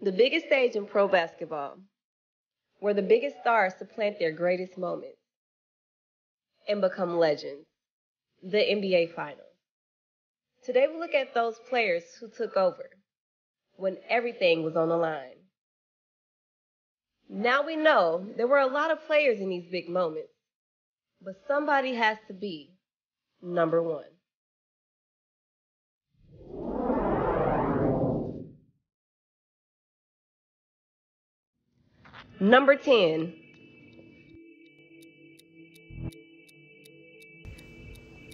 The biggest stage in pro basketball, where the biggest stars supplant their greatest moments and become legends, the NBA Finals. Today we look at those players who took over when everything was on the line. Now we know there were a lot of players in these big moments, but somebody has to be number one. Number 10.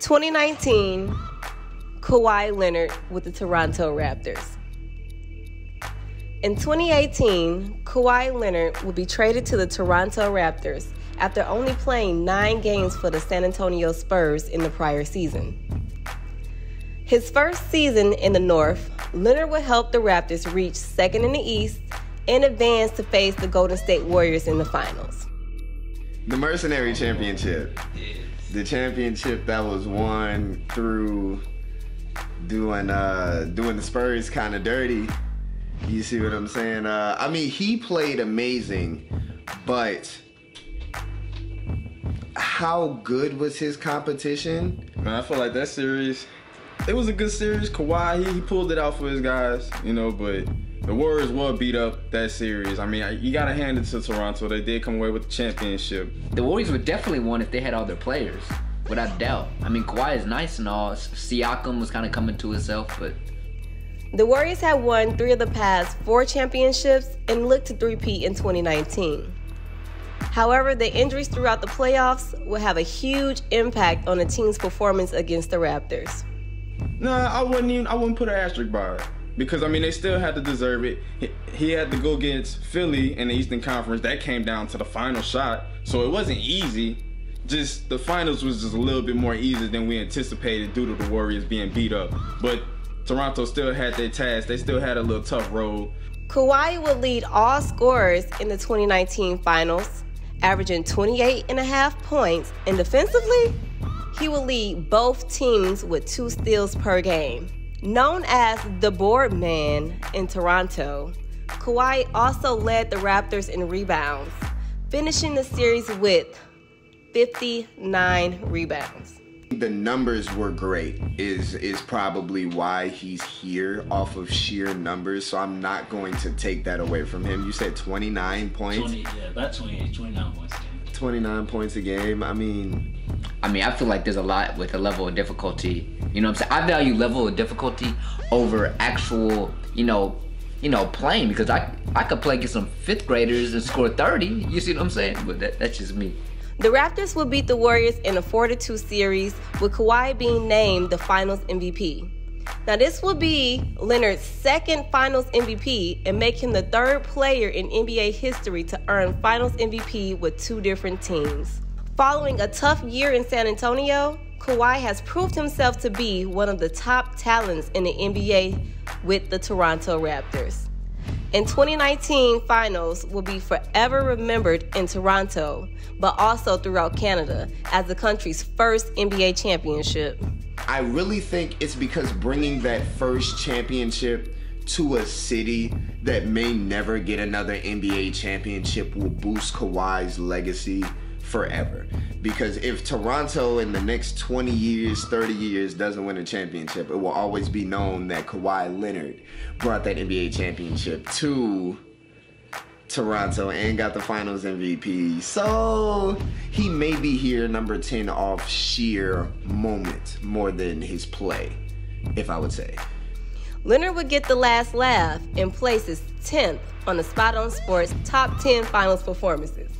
(2019) Kawhi Leonard with the Toronto Raptors. In 2018, Kawhi Leonard will be traded to the Toronto Raptors after only playing 9 games for the San Antonio Spurs in the prior season. His first season in the North, Leonard will help the Raptors reach second in the East and advance to face the Golden State Warriors in the finals. The Mercenary Championship. The championship that was won through doing the Spurs kind of dirty. You see what I'm saying? I mean, he played amazing, but how good was his competition? Man, I feel like that series, it was a good series. Kawhi, he pulled it out for his guys, but the Warriors were beat up that series. I mean, you got to hand it to Toronto. They did come away with the championship. The Warriors would definitely won if they had all their players, without doubt. I mean, Kawhi is nice and all. Siakam was kind of coming to himself, but... The Warriors had won 3 of the past 4 championships and looked to three-peat in 2019. However, the injuries throughout the playoffs will have a huge impact on the team's performance against the Raptors. Nah, I wouldn't put an asterisk by it. Because, I mean, they still had to deserve it. He had to go against Philly in the Eastern Conference. That came down to the final shot. So it wasn't easy. Just the finals was just a little bit more easy than we anticipated due to the Warriors being beat up. But Toronto still had their task. They still had a little tough road. Kawhi would lead all scorers in the 2019 finals, averaging 28.5 points. And defensively, he will lead both teams with 2 steals per game. Known as the board man in Toronto, Kawhi also led the Raptors in rebounds, finishing the series with 59 rebounds. The numbers were great is probably why he's here off of sheer numbers, so I'm not going to take that away from him. You said 29 points? About 28, 29 points a game. 29 points a game, I mean, I feel like there's a lot with the level of difficulty. You know what I'm saying? I value level of difficulty over actual, playing, because I could play against some 5th graders and score 30. You see what I'm saying? But that's just me. The Raptors will beat the Warriors in a 4-2 series, with Kawhi being named the Finals MVP. Now, this will be Leonard's 2nd Finals MVP and make him the 3rd player in NBA history to earn Finals MVP with 2 different teams. Following a tough year in San Antonio, Kawhi has proved himself to be one of the top talents in the NBA with the Toronto Raptors. In 2019 finals will be forever remembered in Toronto, but also throughout Canada as the country's first NBA championship. I really think it's because bringing that first championship to a city that may never get another NBA championship will boost Kawhi's legacy forever. Because if Toronto in the next 20 years, 30 years doesn't win a championship, it will always be known that Kawhi Leonard brought that NBA championship to Toronto and got the Finals MVP. So he may be here number 10 off sheer moment more than his play, if I would say. Leonard would get the last laugh and places 10th on the Spot on Sports top 10 finals performances.